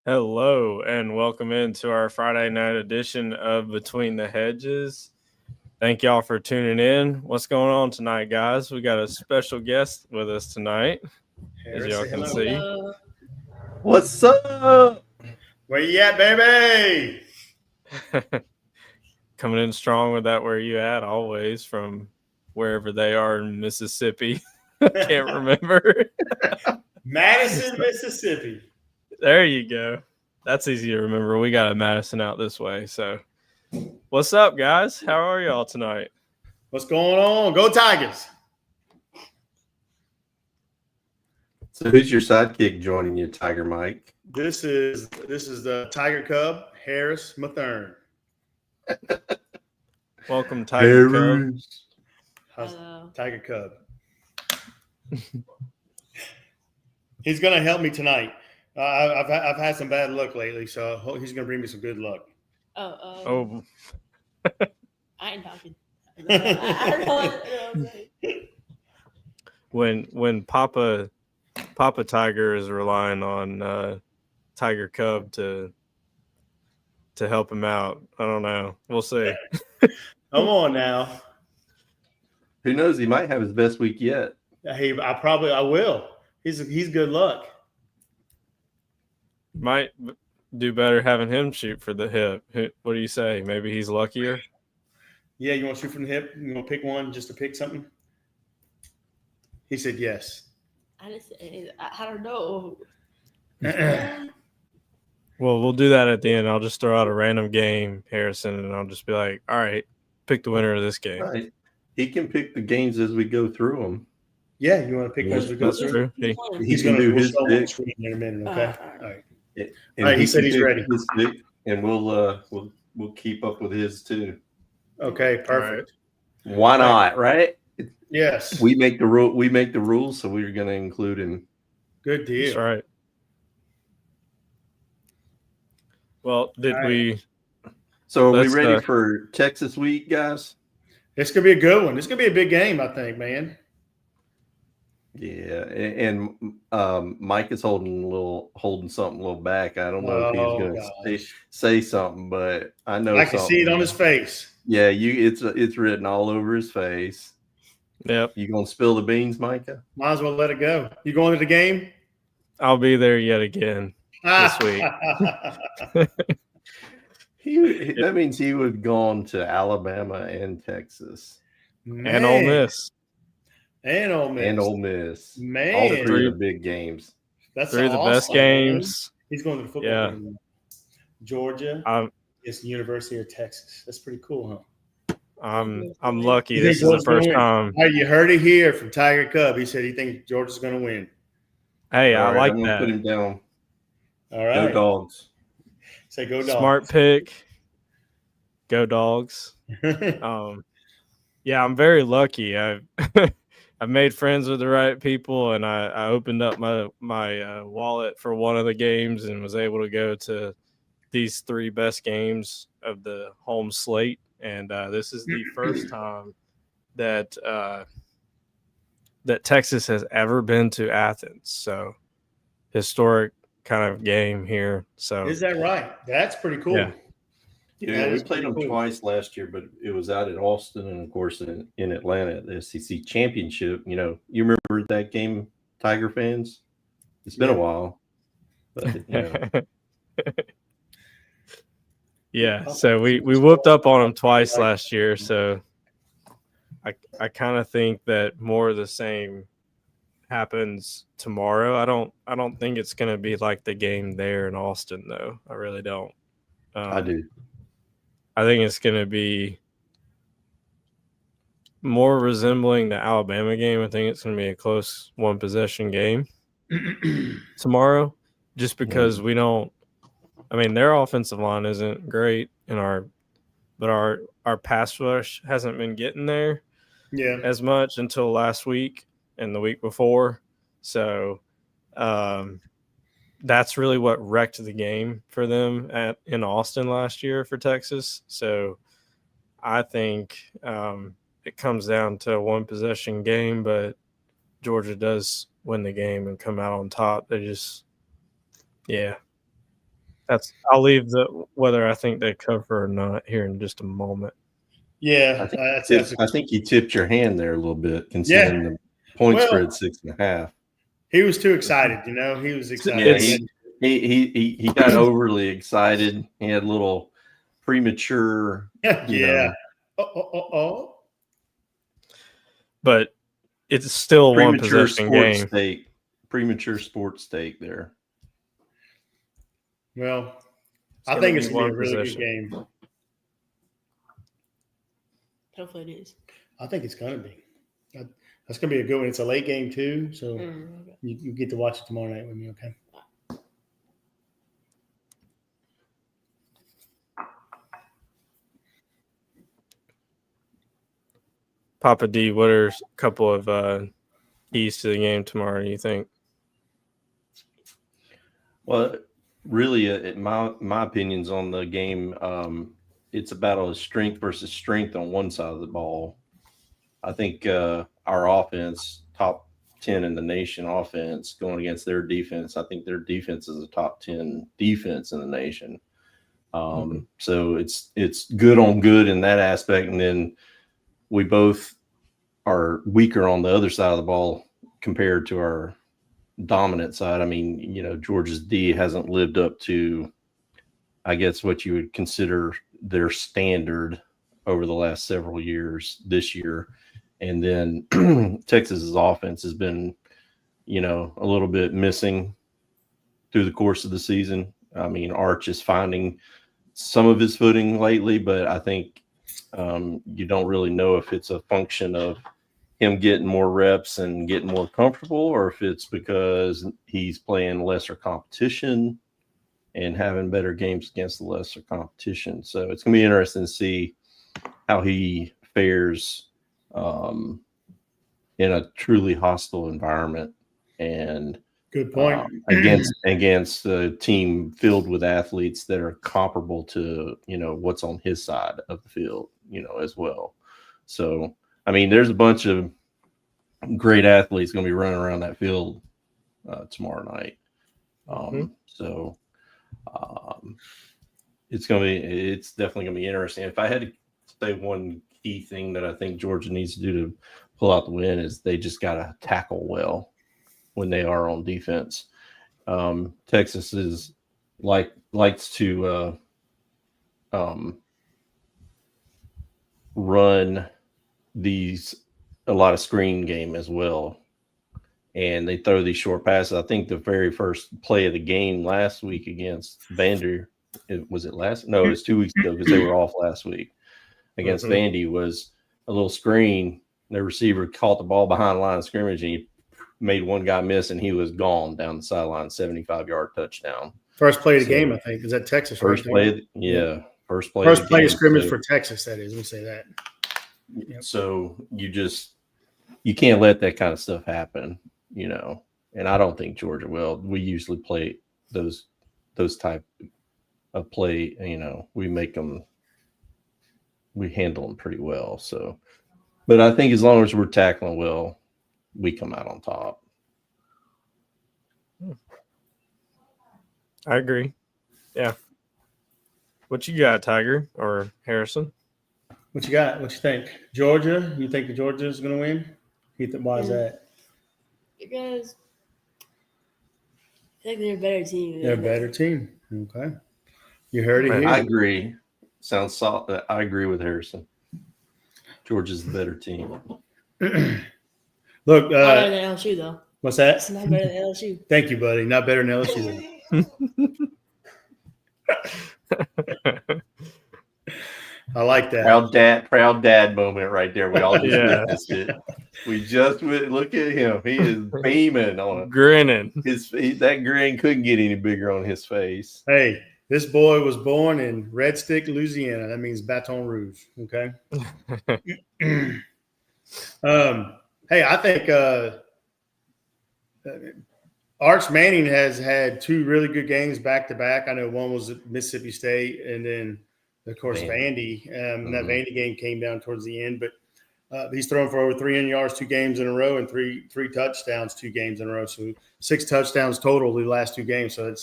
Hello and welcome into our Friday night edition of Between the Hedges. Thank y'all for tuning in. What's going on tonight, guys? We got a special guest with us tonight, as y'all can see. What's up? Where you at, baby? Coming in strong with that where you at, always from wherever they are in Mississippi. Can't remember. Madison, Mississippi. There you go. That's easy to remember. We got a Madison out this way. So, what's up, guys? How are y'all tonight? What's going on? Go Tigers. So who's your sidekick joining you, Tiger Mike? This is the Tiger Cub, Harris Mathern. Welcome, Tiger Cub. How's Tiger Cub? He's gonna help me tonight. I've had some bad luck lately, so he's gonna bring me some good luck. Oh. I ain't talking. When Papa Tiger is relying on Tiger Cub to help him out, I don't know. We'll see. Come on now. Who knows? He might have his best week yet. I will. He's good luck. Might do better having him shoot for the hip. What do you say? Maybe he's luckier? Yeah, you want to shoot from the hip? You want to pick one just to pick something? He said yes. I don't know. Well, we'll do that at the end. I'll just throw out a random game, Harrison, and I'll just be like, all right, pick the winner of this game. Right. He can pick the games as we go through them. Yeah, you want to pick one as we go That's through? true. He can do his pick. In a minute, okay? All right. And All right, he said he's ready. And we'll keep up with his too. Okay, perfect. Right. Why not? Right? Yes. We make the rule. We make the rules, so we're going to include him. Good deal. That's right. Well, So are we ready for Texas week, guys? It's gonna be a good one. This is gonna be a big game, I think, man. Yeah, and Mike is holding something a little back. I don't know if he's going to say something, but I know I can see it on his face. Yeah, it's written all over his face. Yep. You gonna spill the beans, Micah? Might as well let it go. You going to the game? I'll be there yet again this week. That means he would have gone to Alabama and Texas. And Ole Miss. And Ole Miss. Man. All three of the big games. That's three of the best games. Man. He's going to the football game. Georgia. It's the University of Texas. That's pretty cool, huh? I'm lucky. This is the first time. Hey, you heard it here from Tiger Cub. He said he thinks Georgia's going to win. Hey, I like that. Put him down. All right. Go Dogs. Say go Dogs. Smart pick. Go Dogs. Yeah, I'm very lucky. I've made friends with the right people, and I opened up my wallet for one of the games and was able to go to these three best games of the home slate. And this is the first time that Texas has ever been to Athens. So historic kind of game here. So is that right? That's pretty cool. Yeah, we played them twice last year, but it was out at Austin and, of course, in Atlanta at the SEC Championship. You know, you remember that game, Tiger fans? It's been a while. But, yeah, so we whooped up on them twice last year. So I kind of think that more of the same happens tomorrow. I don't think it's going to be like the game there in Austin, though. I really don't. I do. I think it's going to be more resembling the Alabama game. I think it's going to be a close one-possession game tomorrow, just because we don't – I mean, their offensive line isn't great, but our pass rush hasn't been getting there as much until last week and the week before. So that's really what wrecked the game for them in Austin last year for Texas. So I think it comes down to a one-possession game, but Georgia does win the game and come out on top. They just, yeah. I'll leave whether I think they cover or not here in just a moment. Yeah, I think you tipped your hand there a little bit, considering the point spread 6.5. He was too excited, He was excited. Yeah, he got overly excited. He had a little premature. Yeah. But it's still one possession game. Premature sports stake there. Well, I think it's going to be a really good game. Hopefully it is. I think it's going to be. That's going to be a good one. It's a late game too, so Okay. you get to watch it tomorrow night with me, okay? Papa D, what are a couple of keys to the game tomorrow, you think? Well, really, my opinions on the game, it's a battle of strength versus strength on one side of the ball. I think our offense, top 10 in the nation offense, going against their defense, I think their defense is a top 10 defense in the nation. So it's good on good in that aspect. And then we both are weaker on the other side of the ball compared to our dominant side. I mean, Georgia's D hasn't lived up to, I guess, what you would consider their standard over the last several years this year. And then Texas's offense has been, a little bit missing through the course of the season. I mean, Arch is finding some of his footing lately, but I think you don't really know if it's a function of him getting more reps and getting more comfortable, or if it's because he's playing lesser competition and having better games against the lesser competition. So it's going to be interesting to see how he fares in a truly hostile environment and good point against a team filled with athletes that are comparable to what's on his side of the field as well. So I mean, there's a bunch of great athletes going to be running around that field tomorrow night. So it's definitely going to be interesting. If I had to say one key thing that I think Georgia needs to do to pull out the win is they just got to tackle well when they are on defense. Texas is likes to run a lot of screen game as well, and they throw these short passes. I think the very first play of the game last week against Vandy, it was 2 weeks ago because they were off last week against Vandy, was a little screen. The receiver caught the ball behind the line of scrimmage and he made one guy miss and he was gone down the sideline, 75-yard touchdown. First play of the game, I think. Is that Texas? First play, First play of scrimmage for Texas, that is. Let me say that. Yep. So you can't let that kind of stuff happen, and I don't think Georgia will. We usually play those type of play, we handle them pretty well. So, but I think as long as we're tackling well, we come out on top. I agree. Yeah. What you got, Tiger or Harrison? What you got? What you think? Georgia? You think Georgia's going to win? Why is that? Because I think they're a better team. They're a better team. Okay. You heard it here. I agree. Sounds solid. I agree with Harrison. Georgia's the better team. Look. Not better than LSU, though. What's that? It's not better than LSU. Thank you, buddy. Not better than LSU. I like that. Proud dad moment right there. We all just witnessed it. We just look at him. He is beaming on it. Grinning. That grin couldn't get any bigger on his face. Hey, this boy was born in Red Stick, Louisiana. That means Baton Rouge. Okay. Hey, I think Arch Manning has had two really good games back to back. I know one was at Mississippi State, and then of course Vandy. That Vandy game came down towards the end, but he's thrown for over 300 yards 2 games in a row and three touchdowns 2 games in a row. So 6 touchdowns total the last 2 games. So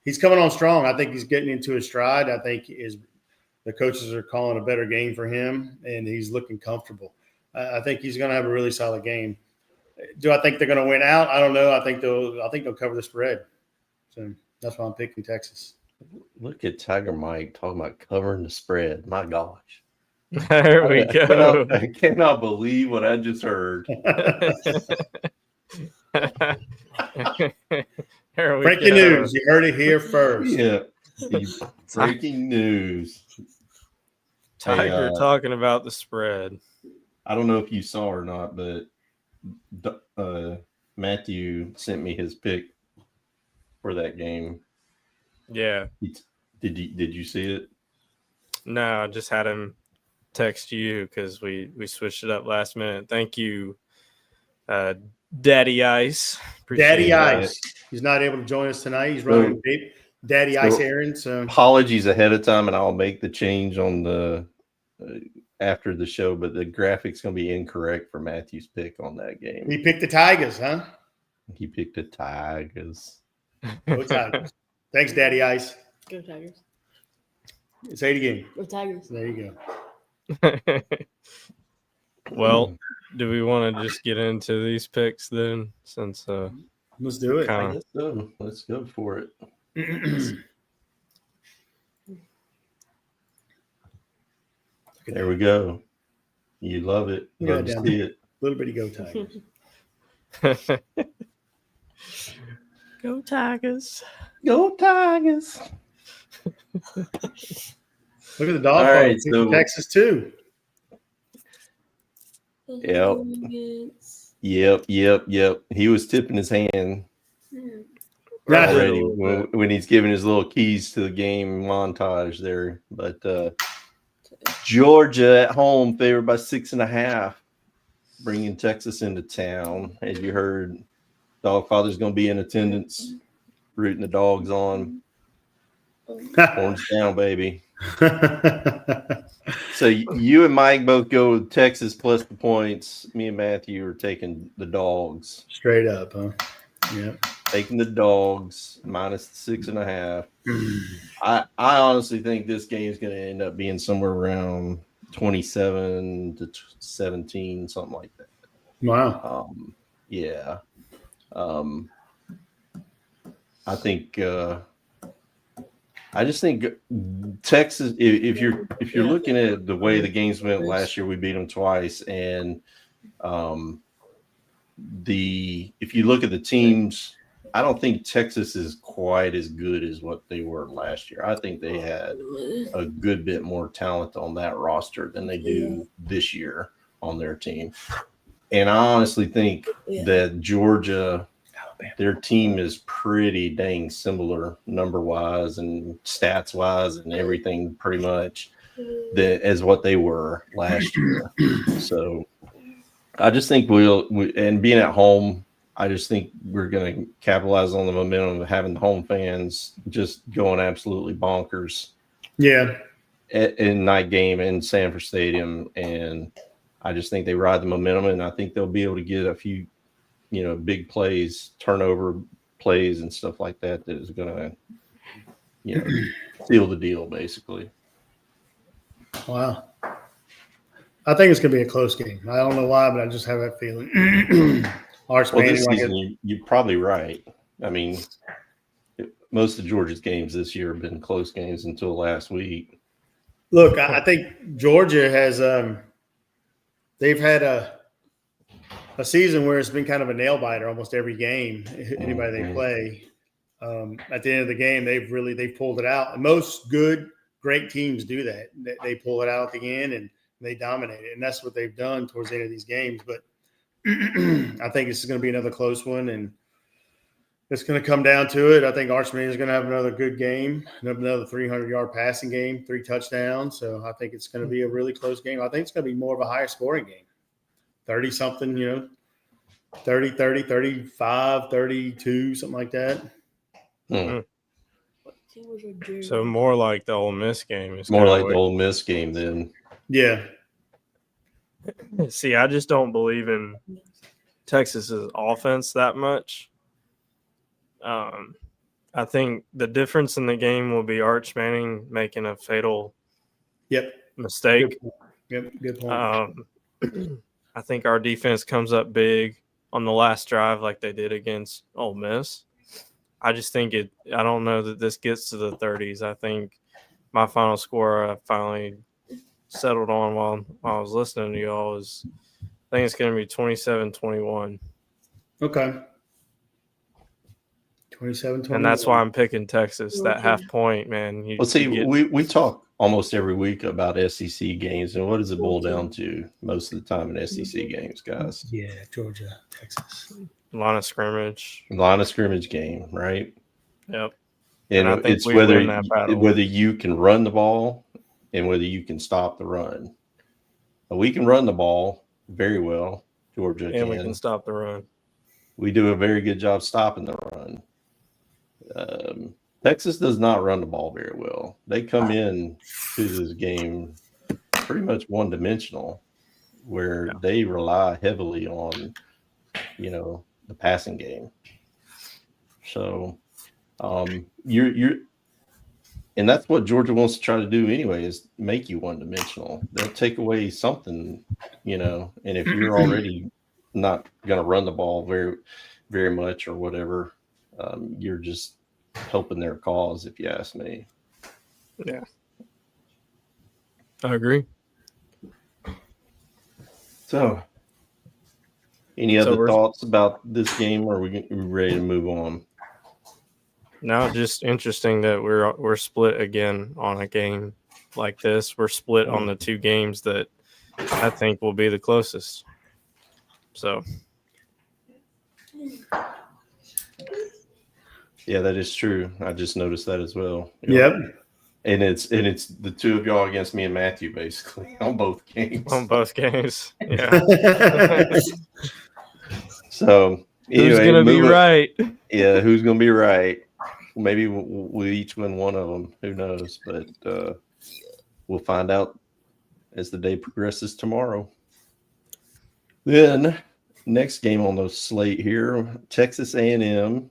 he's coming on strong. I think he's getting into his stride. I think the coaches are calling a better game for him, and he's looking comfortable. I think he's going to have a really solid game. Do I think they're going to win out? I don't know. I think they'll cover the spread. So that's why I'm picking Texas. Look at Tiger Mike talking about covering the spread. My gosh. There we go. I cannot believe what I just heard. Breaking news. You heard it here first. Yeah. Breaking news. Tiger talking about the spread. I don't know if you saw or not, but Matthew sent me his pick for that game. Yeah. Did you see it? No, I just had him text you because we switched it up last minute. Thank you, Daddy Ice. Appreciate Daddy that. Ice. He's not able to join us tonight. He's running Daddy Ice errands. So. Apologies ahead of time, and I'll make the change on the after the show. But the graphics going to be incorrect for Matthew's pick on that game. He picked the Tigers, huh? He picked the Tigers. Go Tigers. Thanks, Daddy Ice. Go Tigers. Say it again. Go Tigers. There you go. Well, do we want to just get into these picks then? Since let's do it. I guess so. Let's go for it. There we go. You love it. Love to see it. Little bitty Go Tigers. Go Tigers. Go Tigers. Look at the dog. All right, so Texas too. Yep. He was tipping his hand already when he's giving his little keys to the game montage there. But Georgia at home favored by 6.5, bringing Texas into town. As you heard, Dogfather's going to be in attendance, rooting the dogs on. Horns down, baby. So you and Mike both go Texas plus the points. Me and Matthew are taking the dogs. Straight up, huh? Yeah. Taking the dogs minus the 6.5. I honestly think this game is going to end up being somewhere around 27 to 17, something like that. Wow. Yeah. I think. I just think Texas. If you're looking at the way the games went last year, we beat them twice, and if you look at the teams, I don't think Texas is quite as good as what they were last year. I think they had a good bit more talent on that roster than they do this year on their team, and I honestly think that Georgia. Their team is pretty dang similar number-wise and stats-wise and everything pretty much as what they were last year. So I just think and being at home, I just think we're going to capitalize on the momentum of having the home fans just going absolutely bonkers. Yeah. In night game in Sanford Stadium. And I just think they ride the momentum, and I think they'll be able to get a few big plays, turnover plays and stuff like that is going to, seal the deal, basically. Wow. I think it's going to be a close game. I don't know why, but I just have that feeling. This season, you're probably right. I mean, most of Georgia's games this year have been close games until last week. Look, I think Georgia has they've had a season where it's been kind of a nail biter almost every game. Anybody they play, at the end of the game, they've pulled it out. And most great teams do that. They pull it out at the end and they dominate it, and that's what they've done towards the end of these games. But I think this is going to be another close one, and it's going to come down to it. I think Archman is going to have another good game, another 300-yard passing game, 3 touchdowns. So I think it's going to be a really close game. I think it's going to be more of a higher scoring game. 30-something, 30, 35, 32, something like that. So more like the Ole Miss game. More like the Ole Miss game then. Yeah. See, I just don't believe in Texas's offense that much. I I think the difference in the game will be Arch Manning making a fatal mistake. Good point. I think our defense comes up big on the last drive like they did against Ole Miss. I just think I don't know that this gets to the 30s. I think my final score I finally settled on while I was listening to y'all is I think it's going to be 27-21. Okay. 27-21. And that's why I'm picking Texas. That half point, man. We talk almost every week about SEC games, and what does it boil down to most of the time in SEC games, guys? Yeah, Georgia, Texas. Line of scrimmage game, right? Yep. And I think it's whether you can run the ball and whether you can stop the run. We can run the ball very well. Georgia and we can stop the run. We do a very good job stopping the run. Texas does not run the ball very well. They come in to this game pretty much one-dimensional, where they rely heavily on, the passing game. So you're and that's what Georgia wants to try to do anyway, is make you one-dimensional. They'll take away something, and if you're already not going to run the ball very, very much or whatever, you're just helping their cause, if you ask me. Yeah, I agree. So, any other thoughts about this game, or are we ready to move on? No, just interesting that we're split again on a game like this. We're split on the two games that I think will be the closest. So, yeah, that is true. I just noticed that as well. Yep. And it's the two of y'all against me and Matthew, basically, on both games. Yeah. So anyway, who's gonna be right? Yeah, who's gonna be right? Maybe we'll each win one of them. Who knows? But we'll find out as the day progresses tomorrow. Then next game on the slate here, Texas A&M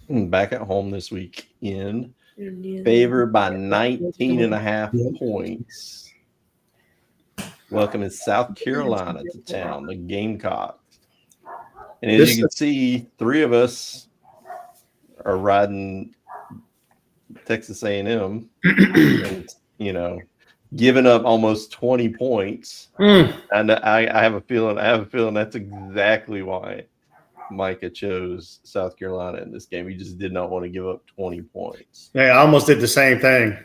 back at home this weekend, favored by 19.5 points. Welcoming South Carolina to town, the Gamecocks. And as you can see, three of us are riding Texas A&M, and, giving up almost 20 points. And I have a feeling that's exactly why Micah chose South Carolina in this game. He just did not want to give up 20 points. Yeah, I almost did the same thing.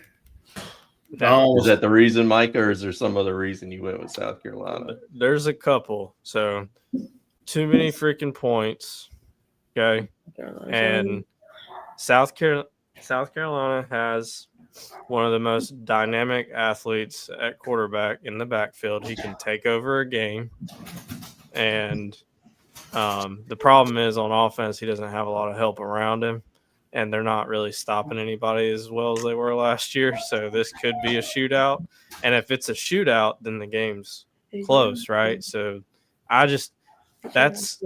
Is that the reason, Micah, or is there some other reason you went with South Carolina? There's a couple. So, too many freaking points. Okay. And South Carolina has one of the most dynamic athletes at quarterback in the backfield. He can take over a game. And the problem is on offense, he doesn't have a lot of help around him. And they're not really stopping anybody as well as they were last year. So this could be a shootout. And if it's a shootout, then the game's close, right? So that's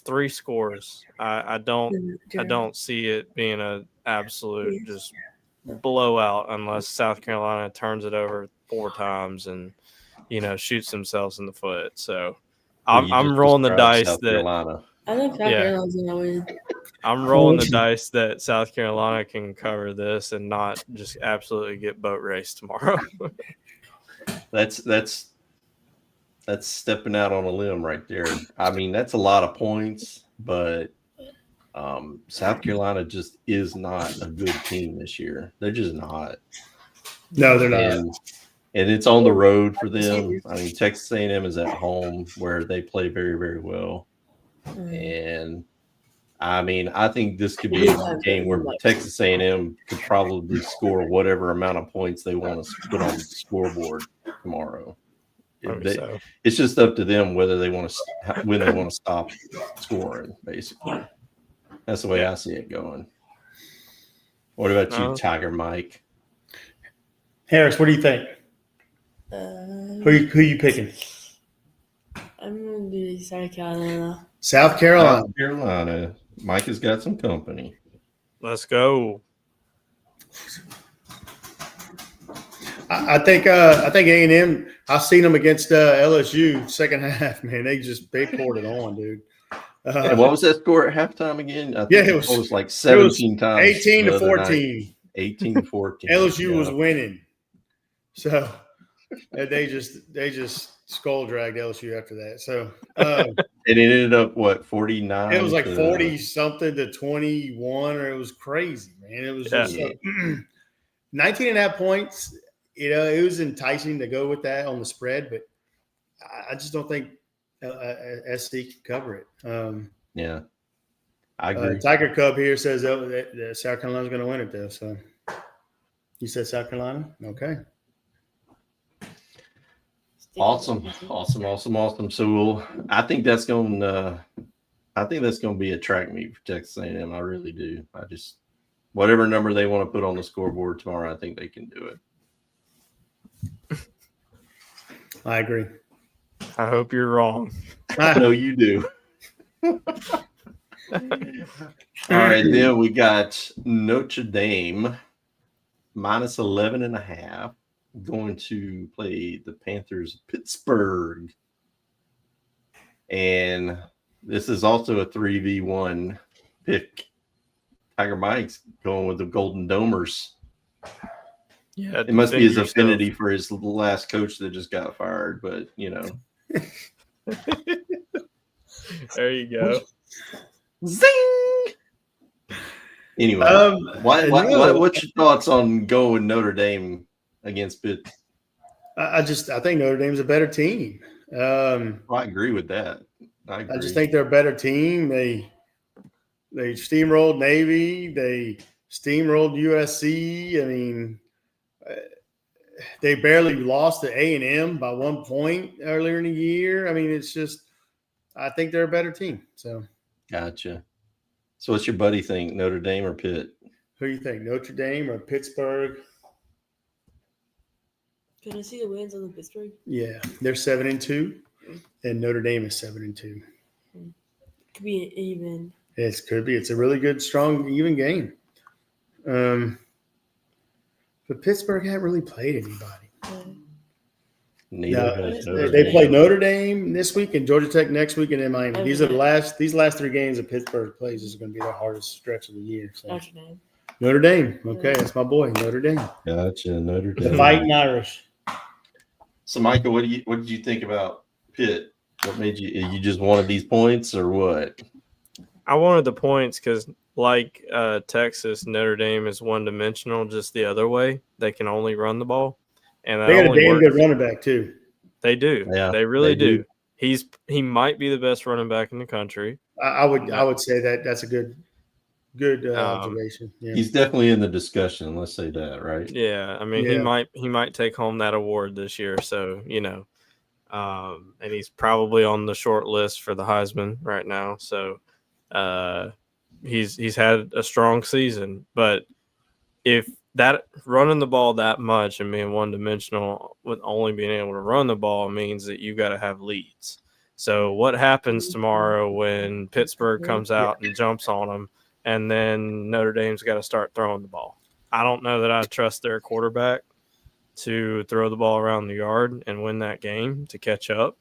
3 scores. I don't see it being an absolute just blowout unless South Carolina turns it over 4 times and shoots themselves in the foot. So I'm rolling the dice South Carolina. I think South Carolina's gonna win. I'm rolling the dice that South Carolina can cover this and not just absolutely get boat raced tomorrow. That's stepping out on a limb right there. I mean, that's a lot of points, but South Carolina just is not a good team this year. They're just not. No, they're not. And it's on the road for them. I mean, Texas A&M is at home where they play very, very well. And I mean, I think this could be a game where Texas A&M could probably score whatever amount of points they want to put on the scoreboard tomorrow. It's just up to them whether they want to when they want to stop scoring. Basically, that's the way I see it going. What about you, Tiger Mike? Harris, what do you think? Who you picking? I'm gonna do South Carolina. South Carolina. South Carolina. Mike has got some company. Let's go. I think A&M. I've seen them against LSU second half. Man, they poured it on, dude. And what was that score at halftime again? I think Yeah, it was like 17 times. 18 to 14. 18 to 14. LSU was winning. So they just skull dragged LSU after that. So and it ended up what 49. It was like 40 something to 21, or it was crazy, man. It was just 19 and a half points. It was enticing to go with that on the spread, but I just don't think SC can cover it. Yeah, I agree. Tiger Cub here says that South Carolina's going to win it, though. So you said South Carolina? Okay. Awesome. So I think that's going to be a track meet for Texas A&M. I really do. Whatever number they want to put on the scoreboard tomorrow, I think they can do it. I agree. I hope you're wrong. I know you do. All right, then we got Notre Dame minus 11.5 going to play the Panthers Pittsburgh. And this is also a 3v1 pick. Tiger Mike's going with the Golden Domers. Yeah, it must be his affinity for his last coach that just got fired, but There you go. Zing. Anyway, what's your thoughts on going Notre Dame against Pitt? I think Notre Dame's a better team. I agree with that. I just think they're a better team. They steamrolled Navy. They steamrolled USC. I mean, they barely lost to A&M by 1 point earlier in the year. I mean, it's just I think they're a better team. So, gotcha. So, what's your buddy think? Notre Dame or Pitt? Who do you think? Notre Dame or Pittsburgh? Can I see the wins on the Pittsburgh? Yeah, they're 7-2, and Notre Dame is 7-2. Could be even. It could be. It's a really good, strong, even game. But Pittsburgh hasn't really played anybody. They play Notre Dame this week and Georgia Tech next week, and then Miami. Okay. These last 3 games that Pittsburgh plays is going to be their hardest stretch of the year. So. Notre Dame. Okay, that's my boy, Notre Dame. Gotcha, Notre Dame. The Fighting Irish. So, Michael, what did you think about Pitt? What made you just wanted these points or what? I wanted the points because, like Texas, Notre Dame is one-dimensional just the other way. They can only run the ball. And they got a damn good running back, too. They do. Yeah, they really do. He might be the best running back in the country. I would say that's a good observation. Yeah. He's definitely in the discussion. Let's say that, right? Yeah, I mean, he might take home that award this year. So and he's probably on the short list for the Heisman right now. So he's had a strong season. But if that running the ball that much and being one-dimensional with only being able to run the ball means that you got to have leads. So what happens tomorrow when Pittsburgh comes out and jumps on them, and then Notre Dame's got to start throwing the ball? I don't know that I trust their quarterback to throw the ball around the yard and win that game to catch up.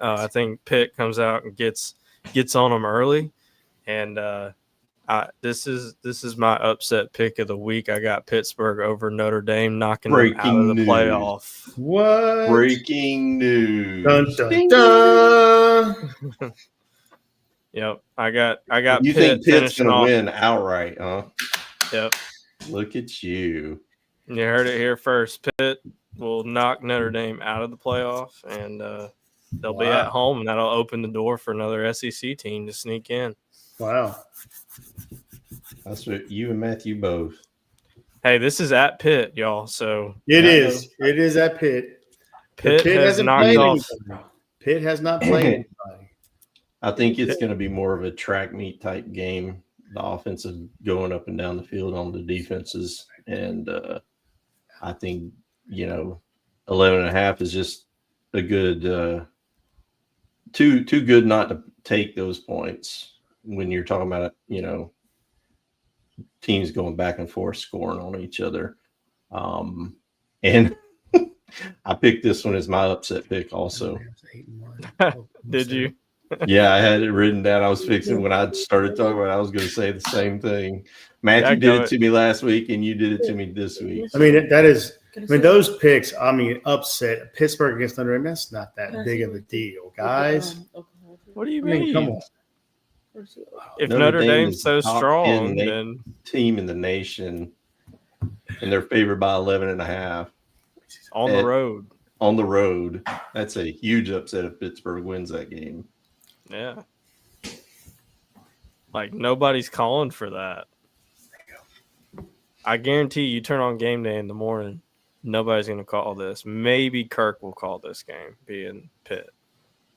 I think Pitt comes out and gets on them early, and this is my upset pick of the week. I got Pittsburgh over Notre Dame, knocking them out of the playoff. What? Breaking news! Dun, dun, dun. Yep, I got. You Pitt think Pitt's going to win outright, huh? Yep. Look at you. You heard it here first. Pitt will knock Notre Dame out of the playoff, and they'll be at home, and that'll open the door for another SEC team to sneak in. Wow. That's what you and Matthew both. Hey, this is at Pitt, y'all. So it is. It is at Pitt. Pitt has knocked off. Pitt has not played anybody. I think it's going to be more of a track meet type game. The offense is going up and down the field on the defenses, and I think 11.5 is just a good too good not to take those points when you're talking about teams going back and forth, scoring on each other. And I picked this one as my upset pick also. Did you? Yeah, I had it written down. I was fixing when I started talking about it, I was going to say the same thing. Matthew did it to me last week, and you did it to me this week. I mean, those picks, upset. Pittsburgh against Notre Dame, that's not that big of a deal, guys. What do you mean? Come on. If Notre Dame's so top strong, 10 then team in the nation, and they're favored by 11.5 on the road. On the road, that's a huge upset if Pittsburgh wins that game. Yeah. Like, nobody's calling for that. I guarantee you turn on game day in the morning, nobody's going to call this. Maybe Kirk will call this game, being Pitt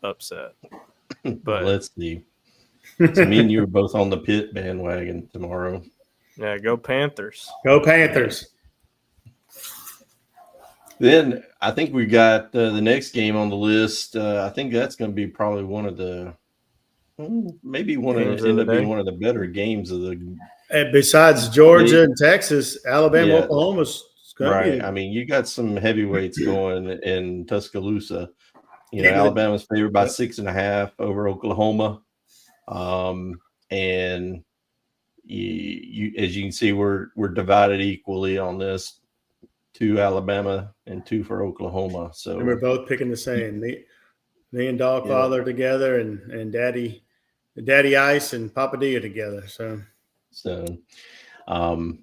upset. But let's see. So me and you are both on the Pitt bandwagon tomorrow. Yeah, go Panthers. Go Panthers. Then I think we got the next game on the list. I think that's going to be probably one of the being one of the better games of the. And besides Georgia and Texas, Alabama, Oklahoma's right. I mean, you got some heavyweights going in Tuscaloosa. Alabama's favored by 6.5 over Oklahoma, and you as you can see, we're divided equally on this. 2 Alabama and 2 for Oklahoma. So and we're both picking the same. Me and Dogfather together, and Daddy Ice and Papa D are together. So I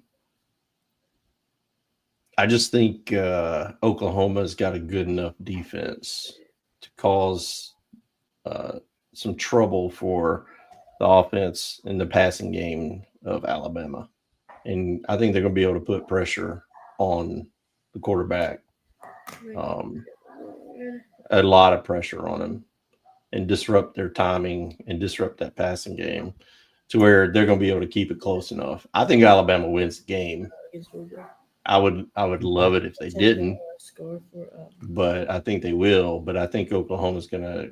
just think Oklahoma's got a good enough defense to cause some trouble for the offense in the passing game of Alabama, and I think they're going to be able to put pressure on the quarterback, a lot of pressure on him, and disrupt their timing and disrupt that passing game to where they're going to be able to keep it close enough. I think Alabama wins the game. I would love it if they didn't, but I think they will. But I think Oklahoma's going to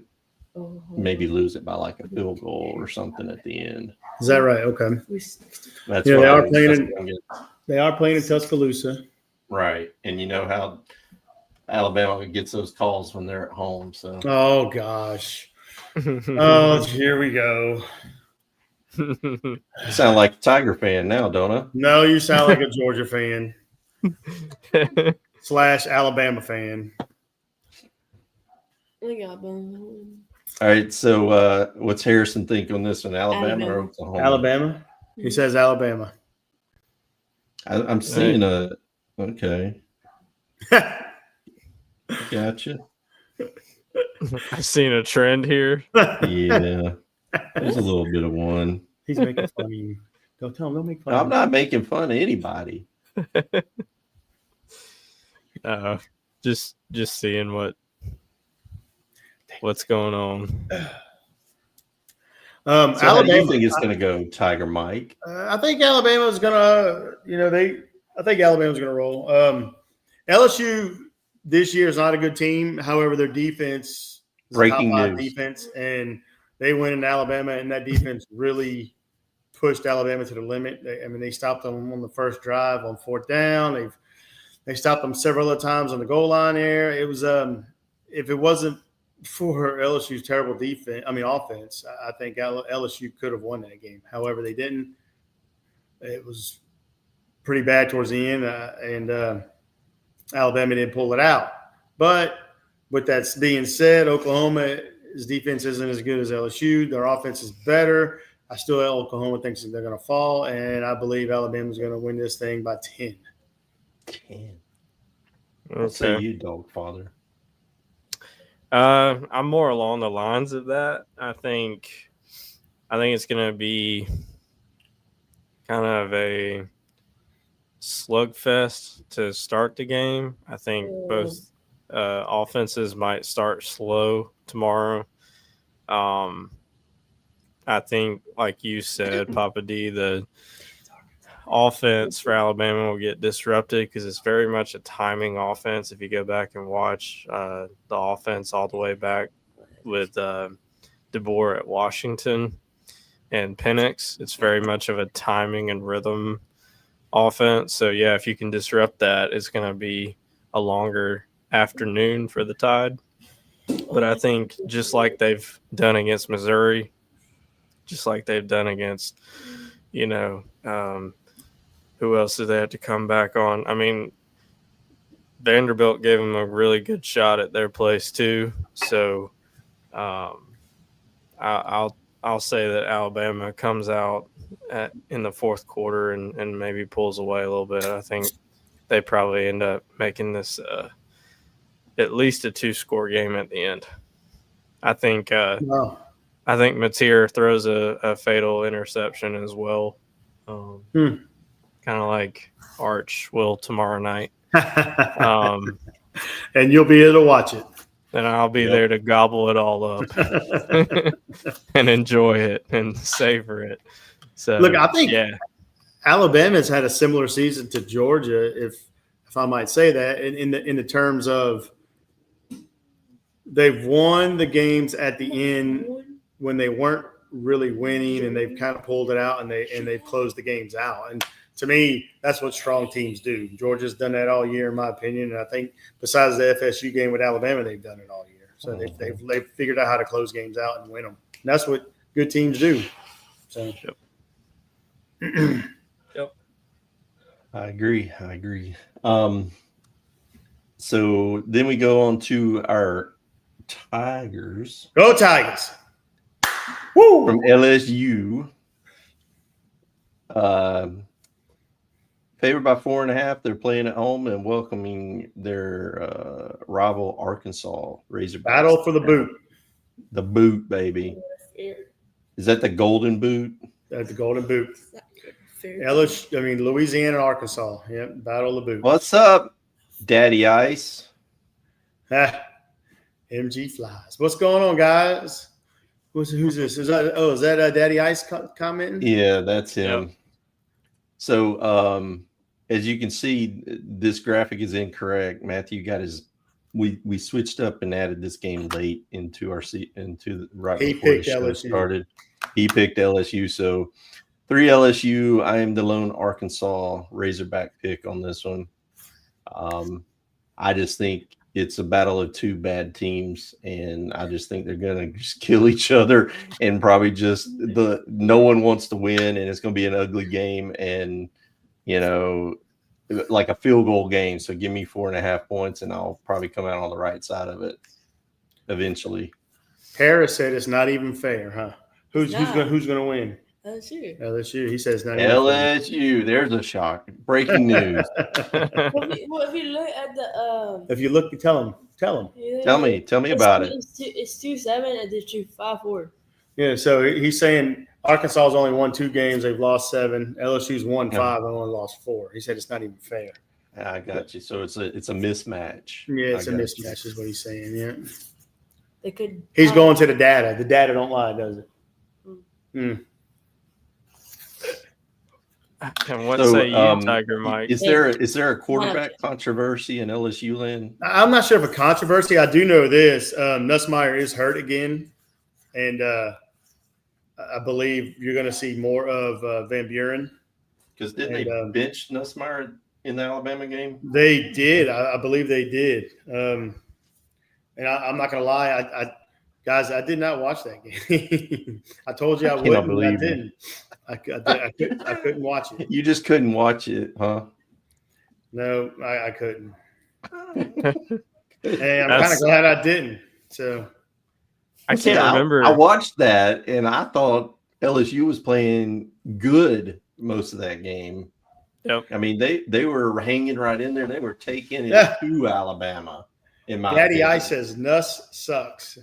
maybe lose it by like a field goal or something at the end. Is that right? Okay. That's they are playing in Tuscaloosa. Right. And you know how Alabama gets those calls when they're at home. So oh gosh. Oh, here we go. You sound like a Tiger fan now, don't I? No, you sound like a Georgia fan. / Alabama fan. All right. So what's Harrison think on this one? Alabama or Oklahoma? Alabama. He says Alabama. I'm seeing okay. Gotcha. I've seen a trend here. Yeah. There's a little bit of one. He's making fun of you. Don't tell him. Don't make fun I'm of not making fun of anybody. Just seeing what's going on. So how do you think it's going to go, Tiger Mike? I think Alabama's going to, I think Alabama's going to roll. LSU this year is not a good team. However, their defense is breaking top 5 news defense, and they went in Alabama, and that defense really pushed Alabama to the limit. They stopped them on the first drive on 4th down. They stopped them several other times on the goal line there. It was if it wasn't for LSU's terrible offense, I think LSU could have won that game. However, they didn't. It was pretty bad towards the end, and Alabama didn't pull it out. But with that being said, Oklahoma's defense isn't as good as LSU. Their offense is better. Oklahoma thinks that they're going to fall, and I believe Alabama's going to win this thing by 10. 10. What say you, dog father? I'm more along the lines of that. I think it's going to be kind of a slugfest to start the game. I think both offenses might start slow tomorrow. I think, like you said, Papa D, the offense for Alabama will get disrupted because it's very much a timing offense. If you go back and watch the offense all the way back with DeBoer at Washington and Penix, it's very much of a timing and rhythm offense. So, yeah, if you can disrupt that, it's going to be a longer afternoon for the Tide. But I think just like they've done against Missouri, just like they've done against, who else did they have to come back on? I mean, Vanderbilt gave them a really good shot at their place too. So I'll say that Alabama comes out in the fourth quarter and maybe pulls away a little bit. I think they probably end up making this at least a 2-score game at the end. I think Mateer throws a fatal interception as well, kind of like Arch will tomorrow night. And you'll be able to watch it. And I'll be there to gobble it all up and enjoy it and savor it. So look, I think Alabama's had a similar season to Georgia, if I might say that, in the terms of they've won the games at the end when they weren't really winning, and they've kind of pulled it out and they've closed the games out. And to me, that's what strong teams do. Georgia's done that all year, in my opinion. And I think besides the FSU game with Alabama, they've done it all year. So they've figured out how to close games out and win them. And that's what good teams do. So. Yep. I agree. So then we go on to our Tigers. Go Tigers. Woo! From LSU. Favored by 4.5. They're playing at home and welcoming their rival Arkansas Razorbacks. Battle for the boot. The boot, baby. Is that the golden boot? That's the golden boot. Louisiana and Arkansas. Yep, battle of the boot. What's up, Daddy Ice? MG Flies. What's going on, guys? Who's this? Is that Daddy Ice commenting? Yeah, that's him. Yep. So, as you can see, this graphic is incorrect. Matthew got his. We switched up and added this game late into our right before the show started. He picked LSU. So 3 LSU. I am the lone Arkansas Razorback pick on this one. I just think it's a battle of 2 bad teams, and I just think they're gonna just kill each other, and probably just no one wants to win, and it's gonna be an ugly game, and like a field goal game. So give me 4.5 points, and I'll probably come out on the right side of it eventually. Harris said it's not even fair, huh? Who's gonna win? LSU. He says not LSU. There's a shock. Breaking news. If you look at the if you look, tell him. Yeah, tell me about it. It's 2-7 and they shoot 5-4. Yeah, so he's saying Arkansas has only won 2 games. They've lost 7. LSU's won 5 and only lost 4. He said it's not even fair. I got you. So it's a mismatch. Yeah, it's a mismatch is what he's saying. Yeah. They could. He's going to the data. The data don't lie, does it? And what say you, Tiger Mike? Is there a quarterback controversy in LSU land? I'm not sure of a controversy. I do know this. Nussmeier is hurt again, and I believe you're going to see more of Van Buren. Because didn't they bench Nussmeier in the Alabama game? They did. I believe they did. And I'm not going to lie. Guys, I did not watch that game. I told you I wouldn't. I didn't. I couldn't watch it. You just couldn't watch it, huh? No, I couldn't. Hey, I'm kind of glad I didn't. So I can't remember. I watched that, and I thought LSU was playing good most of that game. Yep. I mean, they were hanging right in there. They were taking it to Alabama. In my Daddy opinion. I says Nuss sucks.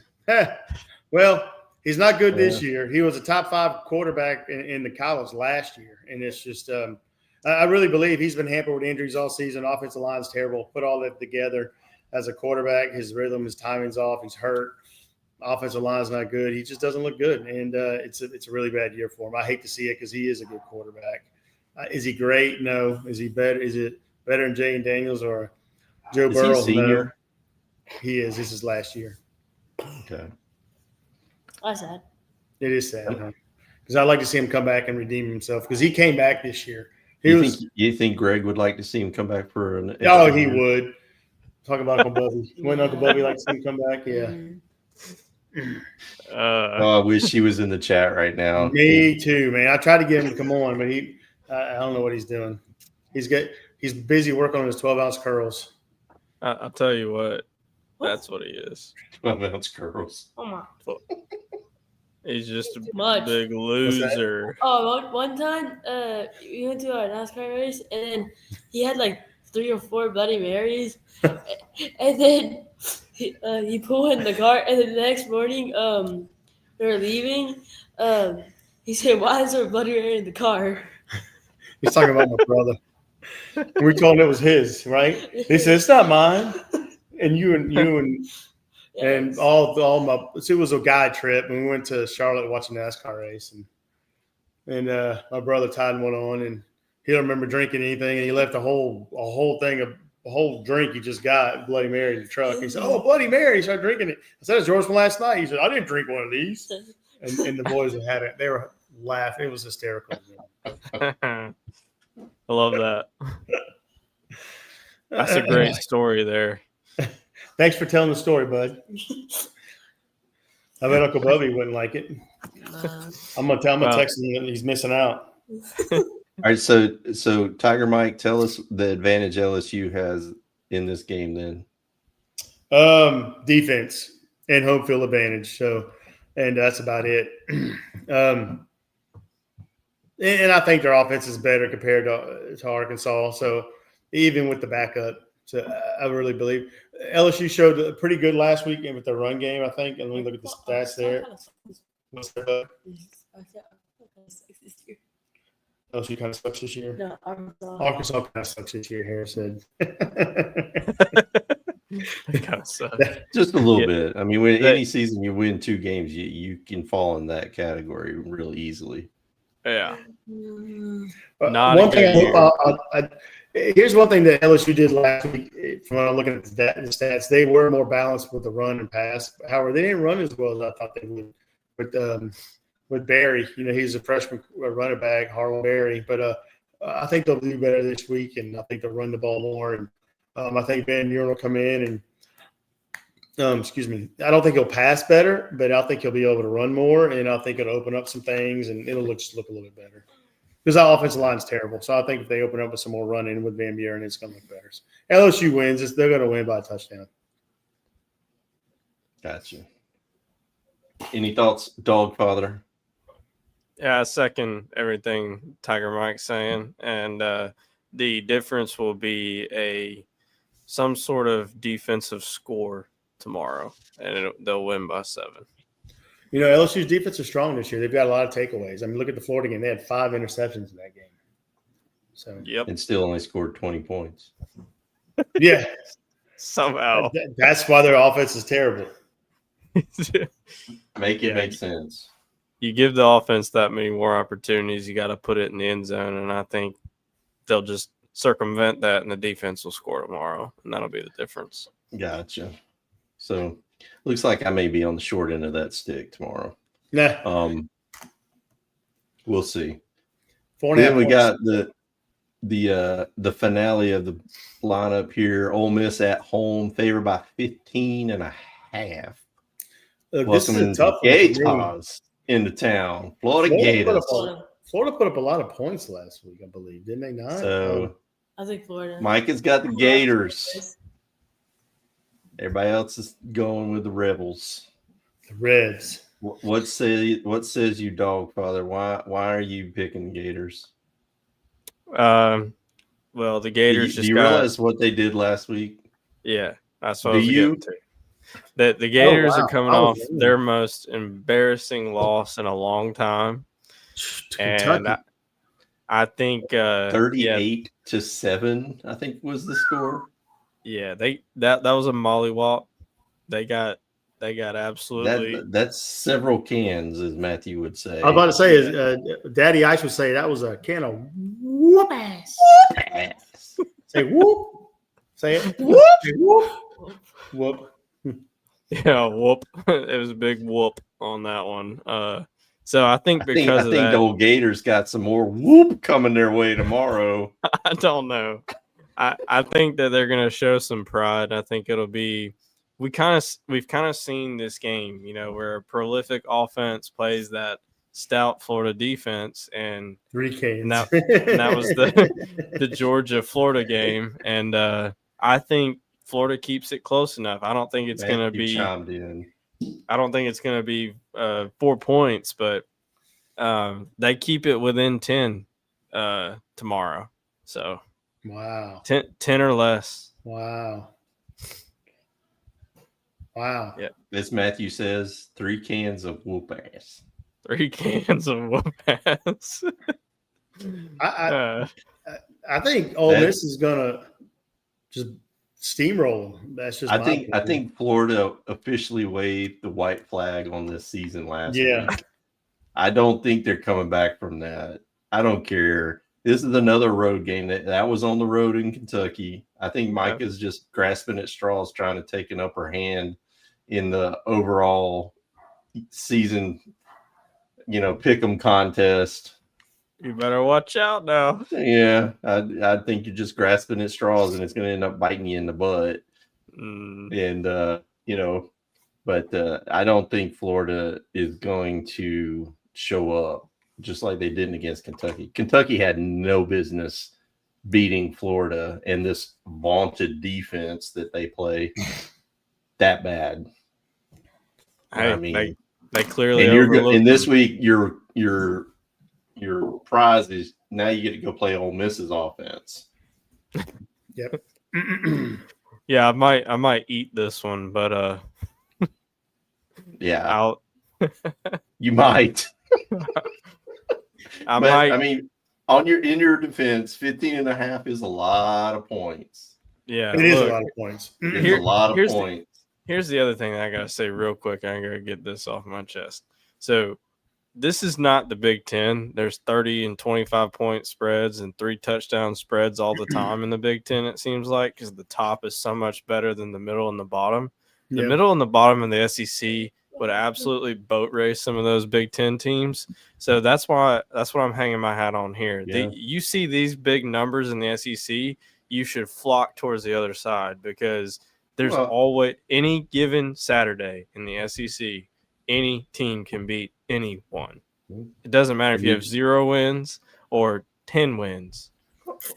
Well, he's not good this year. He was a top 5 quarterback in the college last year, and it's just I really believe he's been hampered with injuries all season. Offensive line's terrible. Put all that together as a quarterback, his rhythm, his timing's off. He's hurt. Offensive line's not good. He just doesn't look good, and it's a really bad year for him. I hate to see it because he is a good quarterback. Is he great? No. Is he better? Is it better than Jay Daniels or Joe Burrow? He a senior? No. He is. This is last year. Okay. That's sad. It is sad, because I'd like to see him come back and redeem himself, because he came back this year You think Greg would like to see him come back for an? Oh, he would. Talk about Uncle Bubby. Wouldn't Uncle Bubby like to see him come back? Yeah. I wish he was in the chat right now. Me too, man. I tried to get him to come on, but I don't know what he's doing. He's busy working on his 12-ounce curls. I'll tell you what, that's what he is. 12-ounce curls. Oh my. He's just a Much. big loser. Oh, one time, we went to our NASCAR race, and then he had like 3 or 4 Bloody Marys, and then he put one in the car, and then the next morning, we were leaving. He said, "Why is there a Bloody Mary in the car?" He's talking about my brother. We told him it was his, right? He said, "It's not mine." And you and Yes. all my. So it was a guy trip, and we went to Charlotte watching NASCAR race, and my brother tied one on, and he don't remember drinking anything, and he left a whole drink he just got Bloody Mary in the truck. He said, "Oh, Bloody Mary!" He started drinking it. I said, "It's yours from last night." He said, "I didn't drink one of these." And the boys had it. They were laughing. It was hysterical. I love that. That's a great story there. Thanks for telling the story, bud. I bet Uncle Bubby wouldn't like it. I'm gonna text him that he's missing out. All right, so Tiger Mike, tell us the advantage LSU has in this game then. Defense and home field advantage. So, and that's about it. And I think their offense is better compared to Arkansas. So even with the backup, so I really believe LSU showed pretty good last week with their run game, I think. And let me look at the stats there. LSU kind of sucks this year. No, Arkansas. Arkansas kind of sucks this year, Harris said. Just a little bit. I mean, when any season you win 2 games, you can fall in that category real easily. Yeah. One thing here's one thing that LSU did last week. From when I'm looking at the stats, they were more balanced with the run and pass. However, they didn't run as well as I thought they would. With Barry, he's a freshman running back, Harlan Barry. But I think they'll do better this week, and I think they'll run the ball more. And I think Van Buren will come in and I don't think he'll pass better, but I think he'll be able to run more, and I think it'll open up some things, and it'll just look a little bit better. Because our offensive line is terrible. So I think if they open up with some more running with Van Buren, it's going to look better. LSU wins. They're going to win by a touchdown. Gotcha. Any thoughts, Dogfather? Yeah, I second everything Tiger Mike's saying. And the difference will be some sort of defensive score tomorrow, and they'll win by 7. LSU's defense is strong this year. They've got a lot of takeaways. I mean, look at the Florida game. They had 5 interceptions in that game. So yep, and still only scored 20 points. Yeah, somehow that's why their offense is terrible. Make it make sense. You give the offense that many more opportunities, you got to put it in the end zone, and I think they'll just circumvent that, and the defense will score tomorrow, and that'll be the difference. Gotcha. So looks like I may be on the short end of that stick tomorrow. Nah. We'll see. 4.5 Then we points. got the finale of the lineup here. Ole Miss at home, favored by 15.5. This is a tough Gators into town. Florida Gators. Florida put up a lot of points last week, I believe. Didn't they not? So I think Florida. Mike has got the Gators. Everybody else is going with the Rebels. The Reds. What says you, Dogfather? Why are you picking the Gators? Well, the Gators do you realize what they did last week? Yeah, that's what I was getting to. The Gators are coming off their most embarrassing loss in a long time, and I think 38-7. I think was the score. Yeah, that was a mollywop. They got absolutely. That's several cans, as Matthew would say. I was about to say, Daddy Ice would say that was a can of whoop ass. Say whoop. Say it. Whoop. Say whoop. Whoop. Yeah, whoop. It was a big whoop on that one. So I think because of that, the old Gators got some more whoop coming their way tomorrow. I don't know. I think that they're going to show some pride. I think it'll be we've kind of seen this game, where a prolific offense plays that stout Florida defense, and 3 cans. And that was the Georgia-Florida game, and I think Florida keeps it close enough. I don't think it's going to be. Chimed in. I don't think it's going to be 4 points, but they keep it within 10 tomorrow. So wow, 10 or less. Wow. Yeah. This Matthew says 3 cans of whoop ass. 3 cans of whoop ass. I think Ole Miss is gonna just steamroll them. That's just I think Florida officially waved the white flag on this season last week. I don't think they're coming back from that. I don't care. This is another road game that was on the road in Kentucky. I think Mike is just grasping at straws, trying to take an upper hand in the overall season, pick 'em contest. You better watch out now. Yeah, I think you're just grasping at straws, and it's going to end up biting you in the butt. And but I don't think Florida is going to show up just like they didn't against Kentucky. Kentucky had no business beating Florida and this vaunted defense that they play that bad. I mean, they clearly and this week your prize is now you get to go play Ole Miss's offense. Yep. Yeah, I might eat this one, but yeah, you might. I mean, in your defense, 15.5 is a lot of points. Yeah, it is a lot of points. It's a lot of points. Here's the other thing I gotta say real quick. I gotta get this off my chest. So this is not the Big Ten. There's 30 and 25 point spreads and 3 touchdown spreads all the time in the Big Ten, it seems like, because the top is so much better than the middle and the bottom. The middle and the bottom in the SEC would absolutely boat race some of those Big Ten teams. So that's what I'm hanging my hat on here. Yeah. You see these big numbers in the SEC, you should flock towards the other side, because there's always any given Saturday in the SEC, any team can beat anyone. It doesn't matter if you have 0 wins or 10 wins.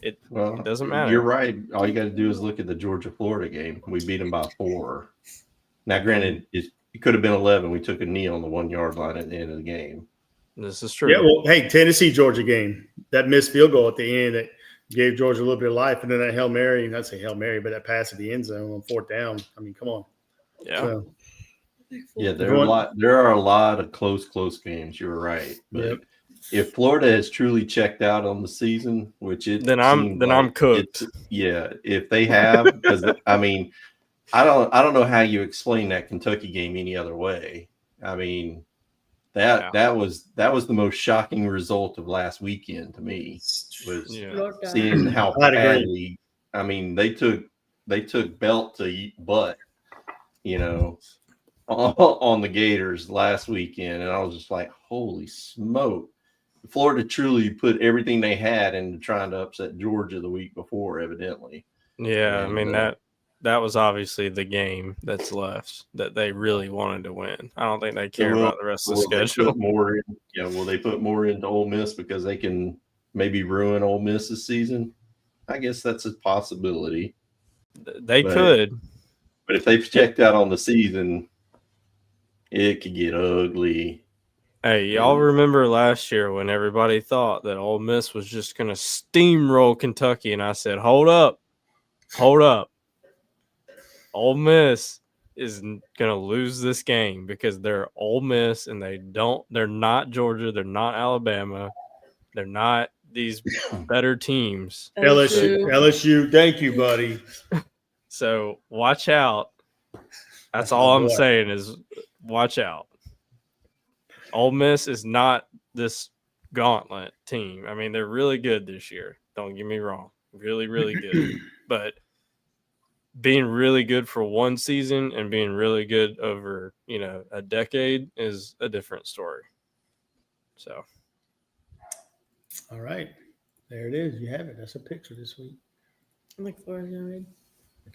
It doesn't matter. You're right. All you got to do is look at the Georgia-Florida game. We beat them by 4. Now, granted, it could have been 11. We took a knee on the 1 yard line at the end of the game. This is true. Yeah, well, hey, Tennessee-Georgia game, that missed field goal at the end that gave Georgia a little bit of life, and then that Hail Mary, not say Hail Mary, but that pass at the end zone on 4th down. I mean, come on. Yeah. So, yeah, there are a lot of close games. You're right. But if Florida has truly checked out on the season, which I'm cooked. If they have, because I mean, I don't know how you explain that Kentucky game any other way. I mean, that was the most shocking result of last weekend to me, was seeing how badly. I mean, they took belt to butt, on the Gators last weekend, and I was just like, holy smoke. Florida truly put everything they had into trying to upset Georgia the week before, evidently. Yeah, I mean, that was obviously the game that's left that they really wanted to win. I don't think they care about the rest of the schedule. Will they put more into Ole Miss because they can maybe ruin Ole Miss's season? I guess that's a possibility. They could. But if they've checked out on the season, it could get ugly. Hey, y'all remember last year when everybody thought that Ole Miss was just going to steamroll Kentucky, and I said, hold up. Ole Miss is going to lose this game because they're Ole Miss, and they're not Georgia, they're not Alabama, they're not these better teams. LSU, thank you, buddy. So watch out. That's all I'm saying is watch out. Ole Miss is not this gauntlet team. I mean, they're really good this year. Don't get me wrong. Really, really good. But being really good for one season and being really good over, a decade is a different story. So, all right, there it is. You have it. That's a picture this week. I'm like Florida's gonna win.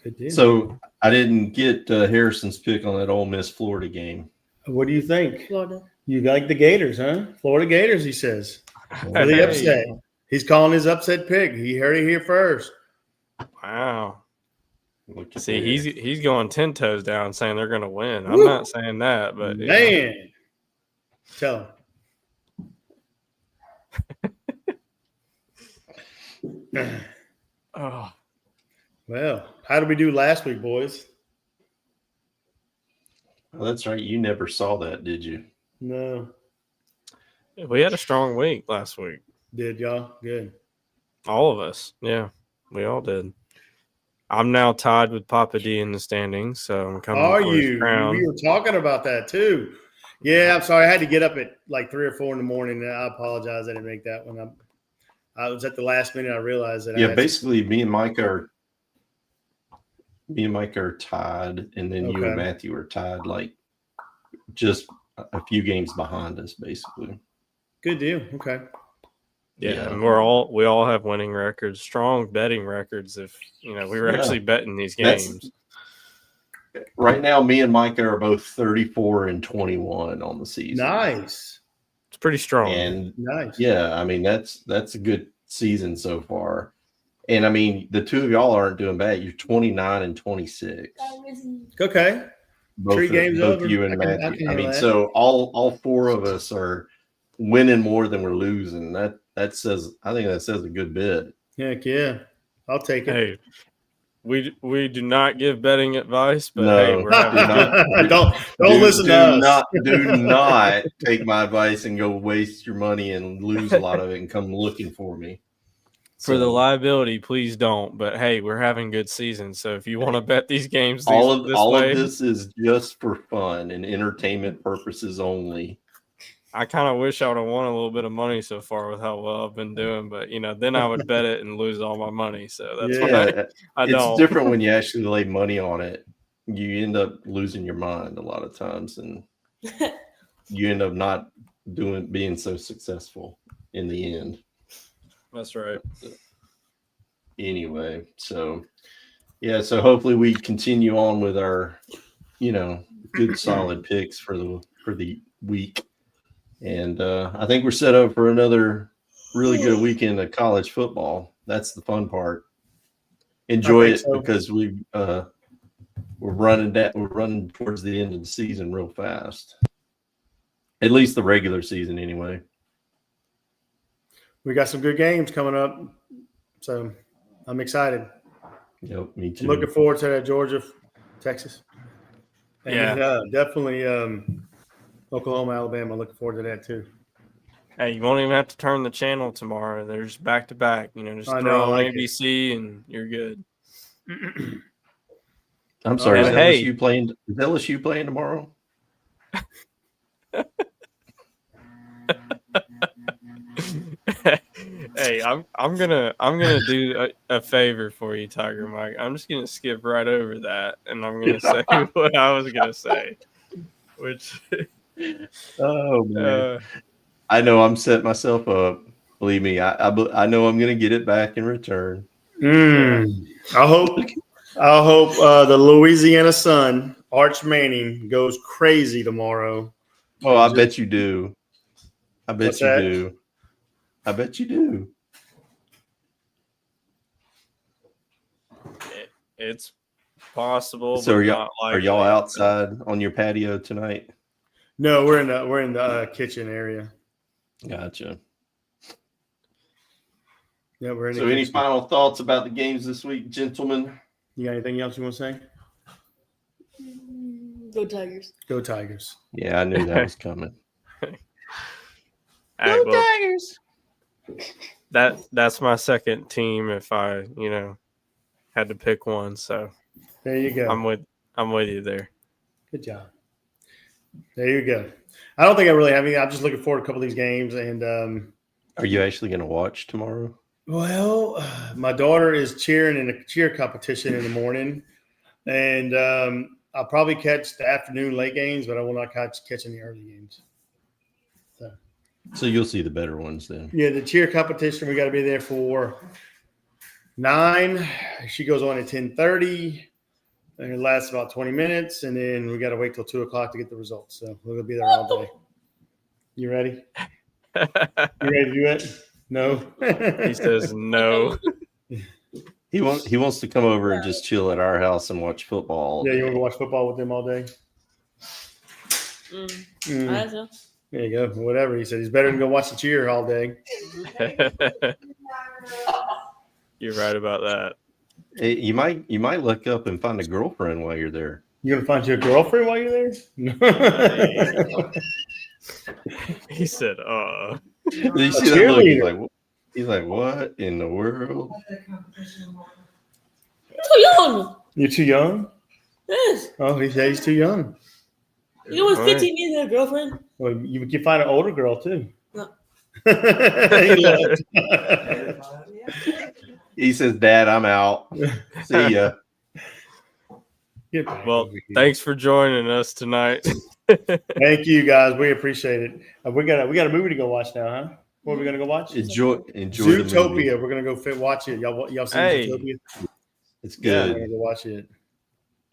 Good deal. So I didn't get Harrison's pick on that Ole Miss Florida game. What do you think? Florida. You like the Gators, huh? Florida Gators, he says. For the upset. He's calling his upset pick. He heard it here first. Wow. See, there. he's going 10 toes down saying they're going to win. Woo! I'm not saying that, but man, tell him. Oh, Well, how did we do last week, boys? Well, that's right. You never saw that, did you? No. we had a strong week last week. Did y'all? Good. All of us. Yeah, we all did. I'm now tied with Papa D in the standings, so I'm coming Are for his you? crown. We were talking about that too. Yeah, I'm sorry. I had to get up at like 3 or 4 in the morning. I apologize. I didn't make that one. I was at the last minute. I realized that. Yeah, basically, me and Mike are tied, and then you and Matthew are tied, like just a few games behind us, basically. Good deal. Okay. Yeah, and we all have winning records, strong betting records. If we were actually betting these games. Right now, me and Micah are both 34-21 on the season. Nice. It's pretty strong. And nice. Yeah, I mean that's a good season so far. And I mean, the two of y'all aren't doing bad. You're 29-26. Okay. Both 3 games over. You and Matthew. I mean, so all 4 of us are winning more than we're losing. I think that says a good bit. Heck yeah. I'll take it. Hey, we do not give betting advice, but no, hey, we're having don't listen to us. Do not take my advice and go waste your money and lose a lot of it and come looking for me. For the liability, please don't. But hey, we're having good seasons, so if you want to bet these games, all of this is just for fun and entertainment purposes only. I kind of wish I would have won a little bit of money so far with how well I've been doing, but then I would bet it and lose all my money. So that's why I don't. It's different when you actually lay money on it. You end up losing your mind a lot of times, and you end up not being so successful in the end. That's right. Anyway, so hopefully we continue on with our, good solid picks for the week. And I think we're set up for another really good weekend of college football. That's the fun part. Enjoy it because we're running towards the end of the season real fast. At least the regular season, anyway. We got some good games coming up, so I'm excited. Yep, me too. I'm looking forward to that Georgia, Texas. And definitely Oklahoma, Alabama. Looking forward to that too. Hey, you won't even have to turn the channel tomorrow. There's back to back. Just throw on ABC and you're good. I'm sorry. Is LSU playing tomorrow? Hey, I'm gonna do a favor for you, Tiger Mike. I'm just gonna skip right over that, and I'm gonna say what I was gonna say, which. Oh man, I know I'm setting myself up. Believe me, I know I'm gonna get it back in return. I hope the Louisiana Sun, Arch Manning, goes crazy tomorrow. Oh, I bet you do. I bet you do. I bet you do. It's possible. So are y'all outside on your patio tonight? No, we're in the kitchen area. Gotcha. Yeah, we're in. So, any final thoughts about the games this week, gentlemen? You got anything else you want to say? Go Tigers. Go Tigers. Yeah, I knew that was coming. Go Tigers. That's my second team if I, had to pick one. So there you go. I'm with you there. Good job. There you go. I don't think I really have any. I'm just looking forward to a couple of these games. And are you actually going to watch tomorrow? Well, my daughter is cheering in a cheer competition in the morning, and I'll probably catch the afternoon late games, but I will not catch any early games. So So you'll see the better ones then. Yeah, the cheer competition, we got to be there for 9. She goes on at 10:30. And it lasts about 20 minutes, and then we got to wait till 2 o'clock to get the results. So we're going to be there all day. You ready? You ready to do it? No. He says no. He wants to come over and just chill at our house and watch football. Yeah, you want to watch football with them all day? So. There you go. Whatever. He said he's better than go watch the cheer all day. You're right about that. Hey, you might look up and find a girlfriend while you're there. You gonna find your girlfriend while you're there? He said, Did you see that look? He's like, what in the world? Too young. You're too young? Yes. Oh, he said he's too young. You was 15 years and a girlfriend. Well, you can find an older girl too. No. He says, Dad, I'm out. See ya. Well, thanks for joining us tonight. Thank you, guys. We appreciate it. We got a movie to go watch now, huh? What are we gonna go watch? Enjoy Zootopia. We're gonna go watch it. Y'all seen Zootopia? It's good. We're gonna go watch it.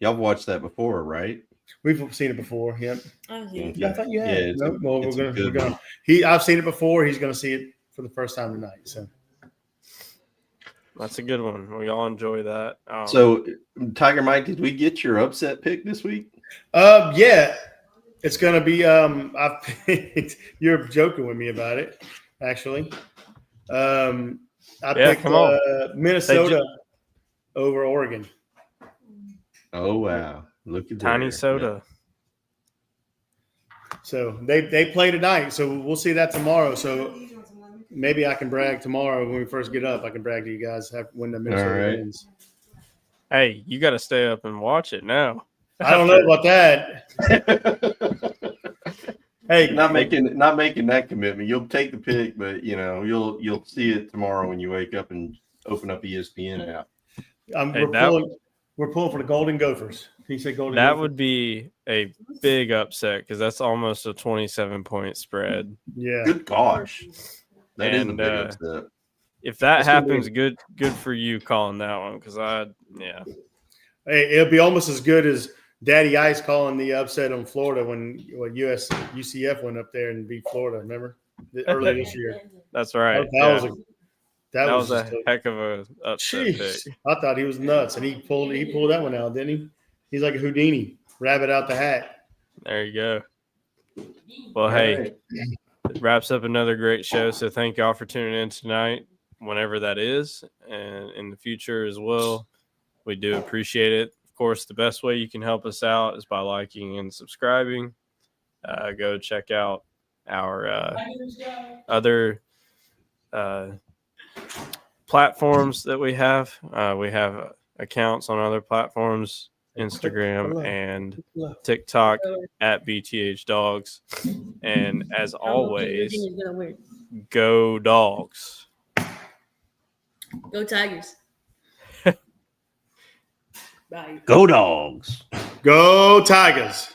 Y'all watched that before, right? We've seen it before. Yep. I've seen it. Yeah, I thought you had. Yeah, No, well, we're good gonna. I've seen it before. He's gonna see it for the first time tonight. So That's a good one. We all enjoy that. So, Tiger Mike, did we get your upset pick this week? Yeah, it's gonna be. I've picked. You're joking with me about it, actually. I picked Minnesota over Oregon. Oh wow! Look at Tiny soda. So they play tonight. So we'll see that tomorrow. So maybe I can brag tomorrow when we first get up. I can brag to you guys when the Minnesota wins. Hey, you got to stay up and watch it now. I don't know about that. Hey, not making that commitment. You'll take the pick, but you'll see it tomorrow when you wake up and open up ESPN app. We're pulling for the Golden Gophers. Can you say Golden That Gophers? would be a big upset because that's almost a 27-point spread. Yeah. Good gosh. That is a big upset. If that happens, good for you calling that one because Hey, it'll be almost as good as Daddy Ice calling the upset on Florida when UCF went up there and beat Florida. Remember earlier this year? That's right. That was a heck of a upset pick. I thought he was nuts, and he pulled that one out, didn't he? He's like a Houdini, rabbit out the hat. There you go. Well, hey, it wraps up another great show. So thank y'all for tuning in tonight, whenever that is, and in the future as well. We do appreciate it. Of course, the best way you can help us out is by liking and subscribing. Go check out our other platforms that we have. We have accounts on other platforms, Instagram and TikTok at BTH Dogs. And as always, go Dogs. Go Tigers. Bye. Go Dogs. Go Tigers.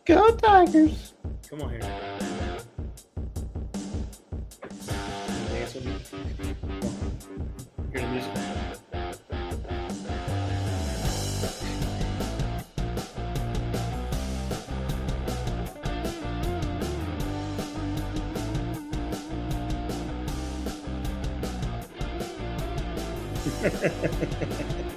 Go Tigers. Come on here. Dance with me. Come on. Hear the music. Ha ha ha ha.